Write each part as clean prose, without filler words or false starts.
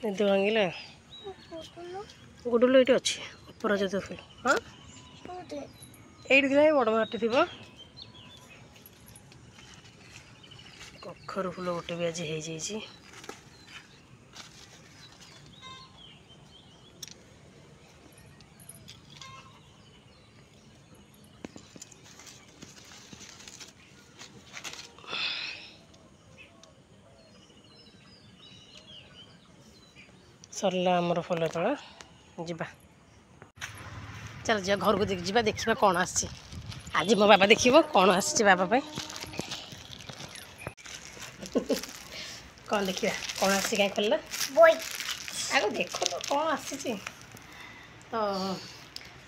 निद भांगिला गुडुलो ये अच्छी अपराजित फुल हाँ ये बड़ माटी थी कखर फुल गोटे भी आज हो जाइए सरला आमर फल तोड़ा जीवा चल जा घर को जा देखा कौन आस आज मो बाबा देख कौन आस बाबा पे कौन देखा कौन आस कहीं खोलला आगे देख तो कौन आसी तो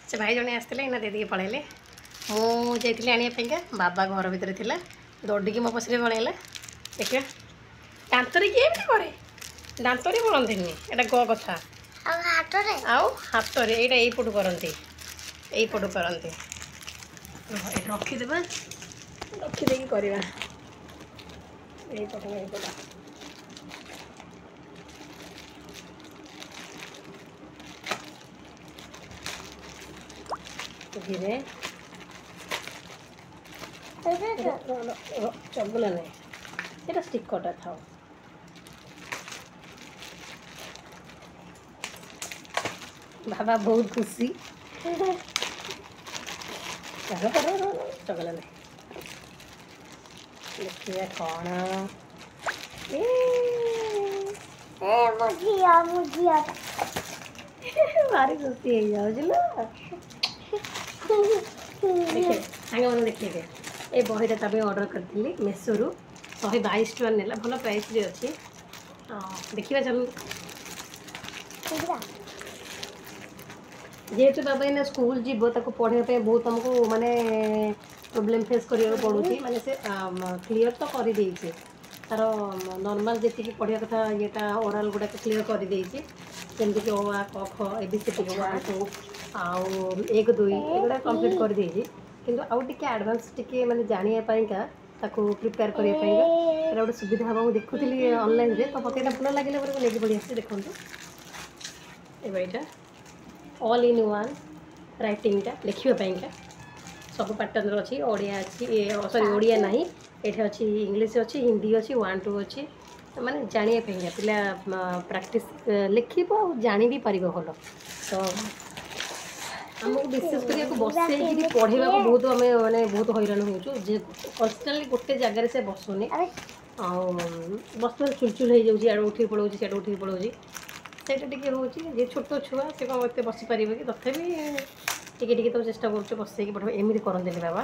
से भाई जने आसते इना दे पलैले मुझे आने बाबा घर भितर थी दौड़ी मो पछरे पलैला देखिए दांतरे किए करे दांतरे पड़ती एटा गो कथा हाथ में यहाँ यहीपटू करती यहीपटू करती रखीदे रखीदे करवा यहीपट यहीपट धीरे चगुला नहीं ये स्टिकटा था बाबा बहुत खुशी चगला नहीं देखिए कौन भारी खुशी हो जाओ देखिए सांगे मैंने देखिए ये बहीटा तब ऑर्डर करी मेसो रु 122 टका नेला भल प्राइस भी अच्छी देखिए चल जेहेतु बाबा इन स्कूल जीव पढ़ाई बहुत आमको माने प्रोब्लेम फेस करिया पड़ुची माने से क्लियर तो कर देइछे तार नॉर्मल जी पढ़िया कथा ये ओराल गुड़ा क्लियर कर देइछे जमती कि ओ आ क ख एबीसीडी 1 2 आउ 1 2 एगुड़ा कंप्लीट कर देइछे किंतु आउ टिके एडवांस टिके माने जानिया पाइका ताको प्रिपेयर करिया पाइका एटा गोटे सुविधा हम देखुली ऑनलाइन रे तो मते एटा भल लागिले पर लेके पड़ी आसी देखंतु ए भाईटा ऑल इन वन राइटिंगटा लिखापी सब पैटर्न अच्छी ओडिया अच्छी सॉरी ओडिया ना ये अच्छी इंग्लिश अच्छी हिंदी अच्छी 1 2 अच्छी माने जानिए पिला प्रैक्टिस लिख जानी भी पार भल तो आमको विशेष कर बसई पढ़ेगा बहुत आम मैंने बहुत हैरान हो कन्स्टाटली गोटे जगार से बसुनी बस चुलचुल हो जाऊँगी आड़ उठी पड़ो सीट उठी पड़ो ସେଇଟା ଟିକେ ରହୁଛି ଯେ ଛୋଟ ଛୁଆ ସେ କ'ଣ ଏତେ ବସିପାରିବେ କି ତଥାପି ଟିକେ ଟିକେ ତ ଚେଷ୍ଟା କରୁଛୁ ବସେଇକି ପଢ଼ିବା ଏମିତି କରନ୍ତିନି ବାବା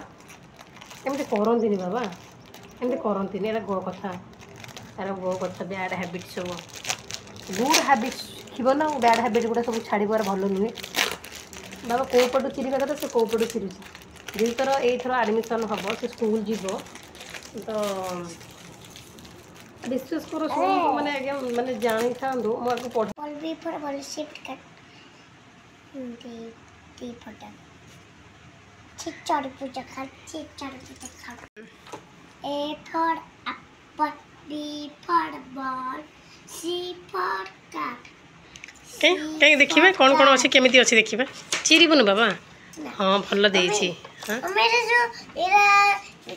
ଏମିତି କରନ୍ତିନି ବାବା ଏମିତି କରନ୍ତିନି ଏଇଟା ଗୋ କଥା ତାର ଗୋ କଥା ବ୍ୟାଡ଼୍ ହ୍ୟାବିଟ୍ ସବୁ ଗୁଡ୍ ହ୍ୟାବିଟ୍ ଶିଖିବ ନା ବ୍ୟାଡ଼୍ ହ୍ୟାବିଟ୍ ଗୁଡ଼ା ସବୁ ଛାଡ଼ିବାର ଭଲ ନୁହେଁ ବାବା କେଉଁ ପଟୁ ଚିରିବା କଥା ସେ କେଉଁ ପଟୁ ଚିରୁଛି ଦୁଇଥର ଏଇଥର ଆଡ଼ମିସନ୍ ହେବ ସେ ସ୍କୁଲ ଯିବ ତ विश्वास करो मैंने आगे मैंने जानी था दो मैं पढ़ बॉल बी फॉर बॉल शिफ्ट कट दी फटा ठीक चार पूजा खा ठीक चार पूजा खा A for apple B for ball C for cat कहीं देखिबे कौन कौन अछि केमिति अछि देखिबे चिरिबुन बाबा हां भल्ला देछि हां मेरे जो एरा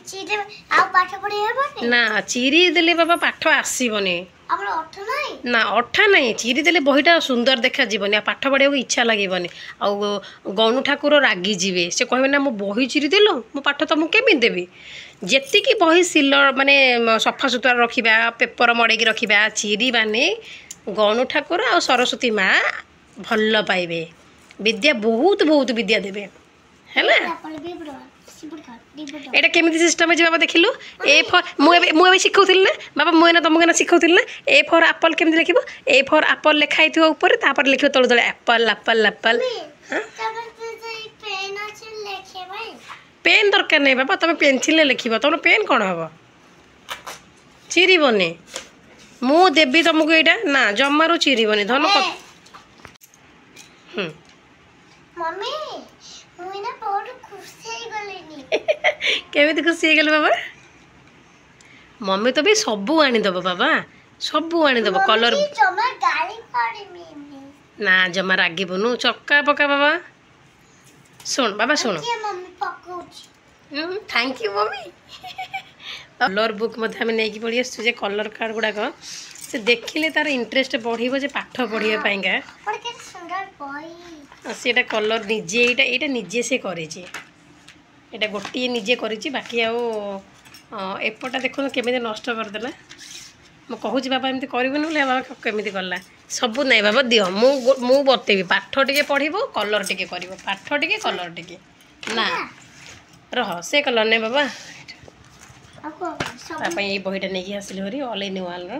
चिरे आ पाठ पढी हेबनी ना चिरी देले बाबा पाठ आसीबनी हमर अठ नाही ना अठा नहीं चिरी देले बहीटा सुंदर देखा जीवनी पाठ पढ़िया को इच्छा लगे गणु ठाकुर रागी जीवे से कहे ना मो बही चिरी देल मो पाठ तो मुझे केमी देवी जेतिकी बही सिल माने सफा सुतरा रखा पेपर मड़े रखा चिरी माने गणु ठाकुर आ सरस्वती माँ भल पाइबे विद्या बहुत बहुत विद्या देवे है एटा केमिति सिस्टम है बाबा देखिलु ए फॉर मुझे शिखाऊली ना बाबा मुझे तुमको शिखाऊली ना ए फॉर एप्पल केमिति लिखिबो ए फॉर एप्पल लिखाई थो ऊपर तापर लिखिबो तळ तळ एप्पल एप्पल एप्पल पेन दरकार नहीं बाबा तुम पेनसिल लिखिबो तुम पेन कौन हम चिरीबनी मु देवी तुमको यहाँ ना जमारू चिरीबनी धन मम्मी मुइना बहुत खुशी हो गलेनी केमिति खुशी हो गले बाबा मम्मी तो भी सबू आनी दब बाबा ସବୁ ଆଣିଦେବ କଲର୍। मम्मी जमा गाली पड़ी मम्मी ना जमा रागिबनु चक्का पका बाबा शुण बाबा शुण अच्छे मम्मी पकाउची thank you mummy colour book मध्य आम नहीं पढ़ी आसु जे कलर कार्ड गुड़ाक से देखिले तार इंटरेस्ट बढ़िबो जे पाठ पढ़िया पाइंका और के सुंदर बॉय सेटा कलर निजे एटा निजे से करेछि एटा गोटी निजे करेछि बाकी आउ एपटा देखो केमिति नष्ट कर देला मु कहूँ बाबा एमती करबुनि बोले बाबा केमिति करला सबू नहीं बाबा दियो मु बतेबी पाठ टिके पढ़िबो कलर टिके करिवो पाठ टिके कलर टिके ना रह से कलर नहीं बाबा आपको सब तापा ये बहीटा नहीं आसिल हरी ऑल इन वन रो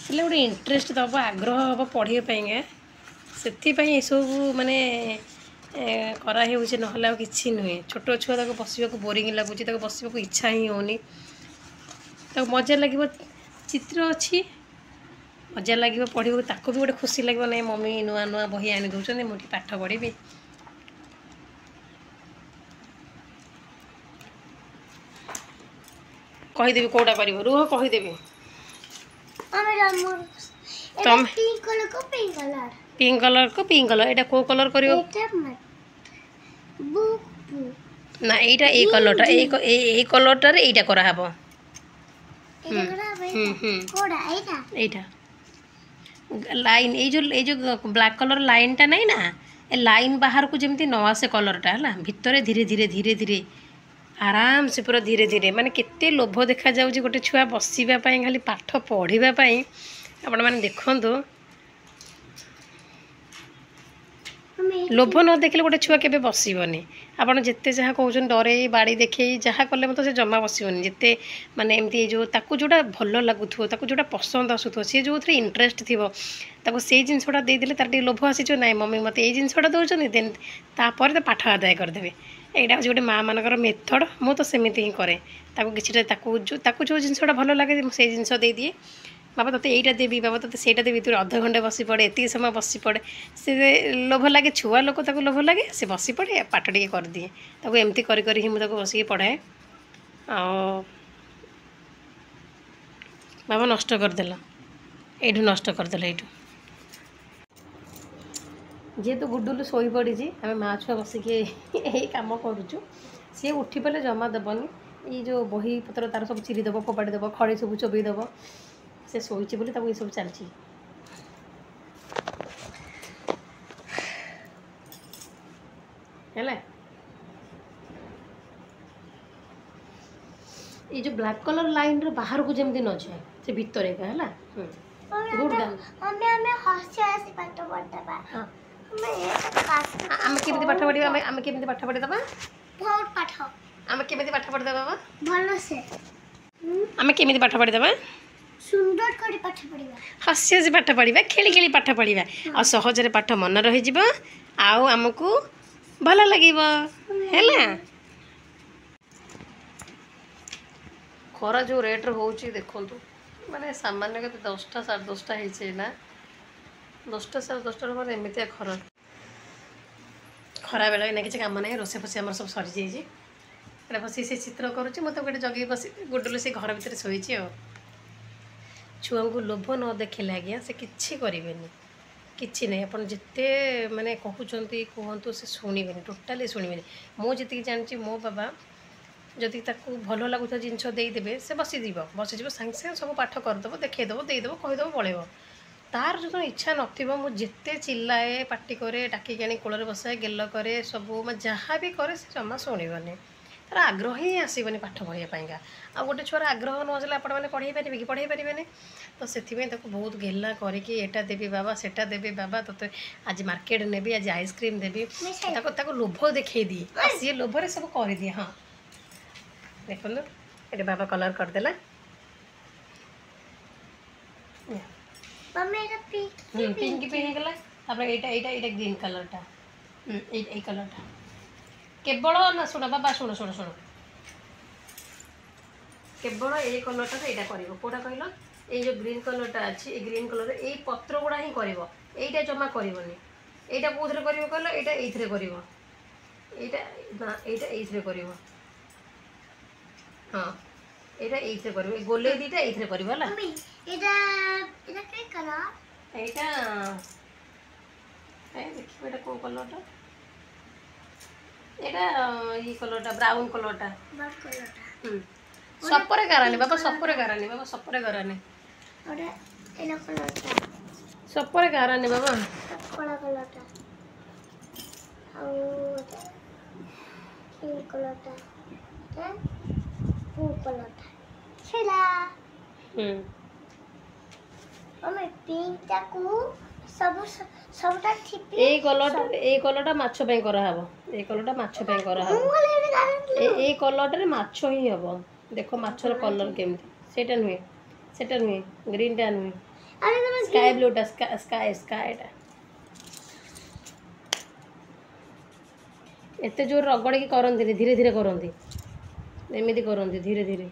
पिला गोटे इंटरेस्ट दब आग्रह हम पढ़े पाएंगे से सब माने करा होचे ना कि नुहे छोट छुआ बसवाक बोरिंग लगुच बसवाक इच्छा ही होनी मजा लगे चित्र अच्छी मजा लगे पढ़े ताको भी गोटे खुशी लगे ना मम्मी नुआ नुआ बही आनी दौरान मुझे पाठ पढ़ी कहीदेवी कौटा कर रुह कहीदेवी तुम पिंक कलर को पिंक कलर पिंक कलर को पिंक कलर एटा को कलर करियो ना एटा ए कलरटा ए कलरटा रे एटा करा हबो कोडा एटा एटा लाइन ए जो ब्लैक कलर लाइनटा नहीं ना ए लाइन बाहर को जेमती न आसे कलरटा हला भितरे धीरे धीरे धीरे धीरे आराम से पूरा धीरे धीरे माने केते लोभ देखा जाउची गोटे छुआ बसिबा पई खाली पाठ पढ़िबा पई आपण माने देखंतु लोभ न देखले गोटे छुआ केबे बसिबनी आपण जिते जहाँ कहउछन डरे बाड़ी देखे जहाँ कले मत से जमा बसिबनी जिते माने एमती जो ताकू जोटा भल लागुथो ताकू जोटा पसंद आसुथो से जो थरे इंटरेस्ट थिबो ताकू से जिनसटा दे देले तार टी लोभ आसीचो नाइ मम्मी मते ए जिनसटा दउछन देन तापर तो पाठ आदाय कर देबे एटा हूँ गोटे माँ मानकर मेथड मु तो सेमती ही करे ताकू जो जिनसटा भल लगे से जिनस दे दिए बाबा तोते यहीटा देवी बाबा तोते सेटा देवी तू अध घंटे बसी पड़े एति समय बसी पड़े से लोभ लगे छुआ लोक ताको लोभ लगे से बसी पड़े पाठ टिके कर दिए ताको एमती करी ही मुझे बसिक पढ़ाए आ बाबा नष्ट करदेल यू नष्ट करदेल यू जेहेतु गुडुलु शोई पड़ी आम माँ छुआ बसिक यही कम करुचु सी उठी पड़े जमा देवनी ये जो बही पत्र तार सब चिरीदेव फोपाड़ीदेव खड़ी सब चोबईदेव से शोची बोली ये सब चलती है ये जो ब्लैक कलर लाइन रे बाहर को जमती न जाए से भितर एक है गुड गर्ल हमें हसी हसी पाठ पढ़ता हां हमें आम केमिति पाठ पढ़िबा आम केमिति पाठ पढ़िदबा बहुत पाठ आम केमिति पाठ पढ़िदबा बाबा भलो से आम केमिति पाठ पढ़िदबा सुंदर करे पाठ पढ़िबा हसी हसी पाठ पढ़िबा खेली खेली पाठ पढ़िबा आ सहज रे पाठ मन रहि जिवो आउ हमकु भल लागिवो हैला खरा जो रेट रे होउची देखंतु माने सामान्य के 10टा 10:30 हेछे ना 10टा 10:30 माने एमितिया खरा बेला ना किसी काम ना रोसे फसे आम सब सरी जाइए एटा बस से चित्र करुच्ची मत गोटे जगह बस गुडुलु से घर भितर शोची छुआ को लोभ न देखले आज्ञा से किसी करें किसी ना आप जिते माने कहते कहतु से शुणे टोटाली शुणे मुझे जानी मो बाबा जदि भल लगुता जिनस देदेवे से बसीज बसीज सागे सागे सब पाठ करदेव देखईदेव देदेव कहीदेव पलैब तार जो इच्छा नते चिल्लाए पार्टी करे डाकिक आनी कूल बसाए गेल करे सब मैं जहाँ भी करे से जमा शुणवनी तार आग्रह ही आसबनी पाठ पढ़ापा आ गोटे छुआर आग्रह नजला आपण मैंने पढ़े पारे कि पढ़े पारे तो से बहुत गेला करके एटा देवी बाबा सेटा देवी बाबा तो आज मार्केट नेबी आज आइसक्रीम देवी लोभ देखई दिए सी लोभरे सब कर दिए हाँ देखो ये बाबा कलर करदेला पिंक पिंक गला ये ग्रीन कलरटा ये कलरटा केवल ना शुण बाबा शुण शुण शुण केवल ये कलरटा यहाँ कर कौटा कहल ये जो ग्रीन कलरटा अच्छी ये ग्रीन कलर ये पत्र गुड़ा ही कर यहीटा जमा करनी यहाँ कौन कर कहल यहाँ कर हाँ एटा एइथे करबे गोले दीटा एइथे करबे हला मम्मी एटा एटा के कलर एटा ए देखि एटा को कलरटा एटा ई कलरटा ब्राउन कलरटा ब्राउन कलरटा सपरे करानी बाबा सपरे करानी और येलो कलरटा सपरे करानी बाबा कला कलरटा और पिंक कलरटा ब्लू कलरटा छेला मम्मी पिंक टाकू सबटा थिपी ए कलरटा माछ पे करा हबो ए कलरटा माछ पे करा हबो ए कलरटा रे माछ ही हबो देखो माछर कलर केमती सेटा नुहे ग्रीन टा नुहे अरे तुम स्काई ब्लू टा स्काई टा एते जोर रगड़ की करंती धीरे धीरे करंती एमिति करंती धीरे धीरे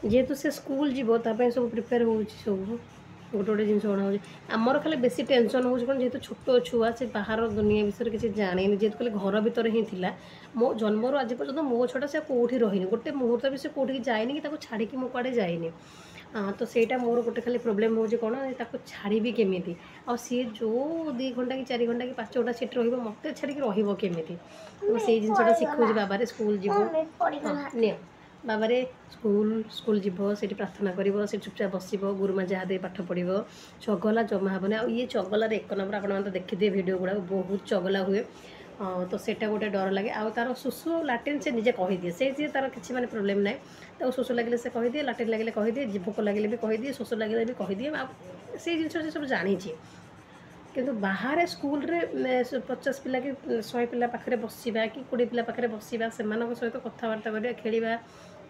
जेहेतु से स्कूल जीवो तापे सब प्रिपेयर हो सब गोटे गोटे जिन बना हो आमर खाली बेसी टेंशन हो जेहेतु छोट छुआ से बाहर दुनिया विषय किसी जाने जेहेतु खाली घर भीतर ही थिला मो जन्मर आज पर्यटन मो छोटा से कौटी रही गोटे मुहूर्त भी से कौटी जाए कि छाड़ी मो कड़े जाए तो सेटा मोर गोटे खाली प्रोब्लेम हो कौन छाड़ी केमी आ सी जो 2 घंटा कि 4 घंटा कि 5 घंटा सीट रत छाड़ी रमी तो से जिनसा शिखुच बाबा स्कूल जीव बाबारे स्कूल जीव से प्रार्थना कर चुपचाप बस गुरुमा जहाँ दे पाठ पढ़ो चगला जमा हेनी आ ये चगलार 1 नंबर आप देखिए वीडियो गुड़ा बहुत चगला हुए तो सेटा गोटे डर लगे आ तार सुसु लाट्रिन से निजे कहीदिए से तार किसी माने प्रोब्लेम ना तो सुसु लगे से कहीदिए लाट्रिन लगे कहीदिए भोक लगे भी कहीदिए शोष लगे भी कहीदिए से जिन सब जानी किंतु बाहर स्कूल रे 50 पिला कि 100 पिला पाखे बसवा कि 20 पिला पाखे बसवा से सहित कथबार्ता करवा खेलवा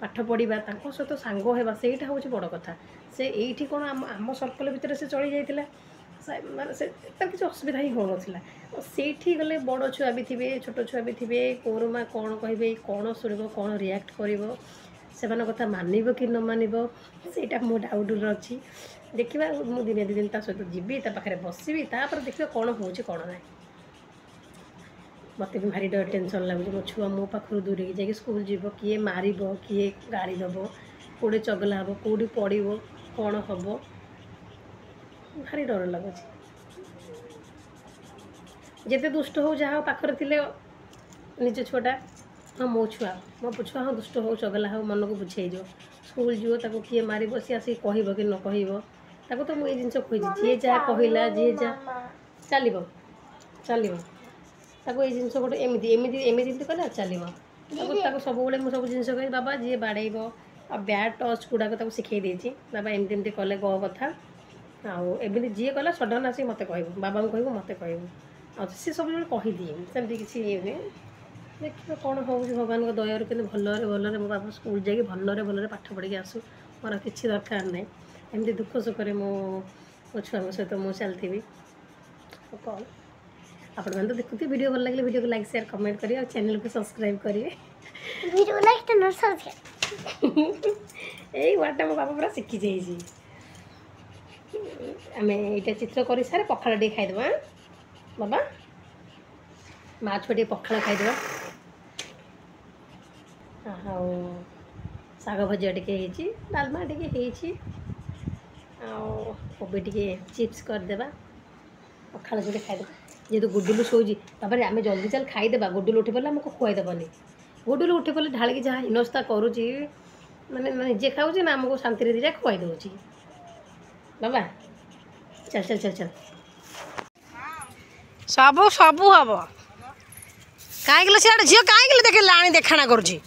पाठ पढ़ा सहित सांग होगा सेटा हूँ बड़ कथा से ये कौन आम सर्कल भितर से चली जाता माने से किसी असुविधा ही हो ना से गले बड़ छुआ भी थे छोट छुआ भी थे कोरमा कौन कहे कौन शुणव कौन रिएक्ट कर से कथा मानव कि न मानव सेटा मो डाउट अच्छी देखा मुझे दिने 2 दिन सहित जीवी पाखे बसबी देखिए कौन हो कौन ना मत भी भारी डर टेंशन लगुच मो छुआ मो पाखर दूर जाकि स्कूल जीव किए मार किए गाड़ी दब कौटे चगला हम कौटी पड़ो कौन हम भारी डर लगुच जिते दुष्ट हो जहाँ पाखर थे निज छुआटा हाँ मो छुआ हाँ दुष्ट हो चगला हो मन को बुझे स्कूल जीव ताको किए मार सी आसिक कह कि न कह तो मुझे जिन खोजी जी जहाँ कहला जी जहाँ चलो ताको ये जिनस गोटे एमती एमती एमती कले चलो सब सब जिन कह बाबा जी बाड़ेब आ बैड टच गुड़ाक शिखे देती बाबा एमती कले गो कथा आमती जी कला सडन आसिक मत कह बाबा को कह मत कह सी सब कहीदिए सेमती किसी ये देखिए कौन हो भगवान दयार कि भलरे भलरे मो बाबा स्कूल जाकि भलरे भलरे पाठ पढ़ी आसू मोर किसी दरकार ना एमती दुख सुखरे मो छुआ सहित मुझे चलती कौन आपण मैंने तो देखते वीडियो भल लगे वीडियो को लाइक शेयर कमेंट करिए और चैनल को सब्सक्राइब करिए वीडियो लाइक तो नोट सब्सक्राइब यही वर्डटा मो बाबा पूरा शिखी जाइए आम ये चित्र कर सारे पखाड़ टे खाईदे बाबा माँ छुआ टे पखाड़ खाईदे शाग भजा टे डालमा टे कोबी टे चिप्स करदे पखाड़ छुटे खाईदे जेहेतु गुडुलू शोजी तापर आम जल्दी चल खाईदे गुडुलू उठी पड़े आमको खुआईदेवनी गुडुलू उठी पड़े ढाल जहाँ हिनस्ता करुच्ची माने निजे खाऊँ ना आमको शांति दीटा खुआई दूची बाबा चल चल चल चल सब सब हम कहीं सियाड़े झील कहीं देखे लाणी देखाणा करुच्ची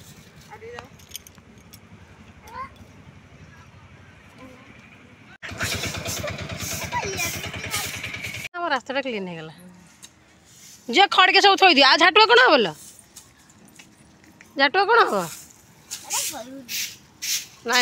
रास्ता क्लीन हो गला जे खड़ के सब थोड़ी दिया आ झाटुआ कौन बोल झाटुआ कौन हम ना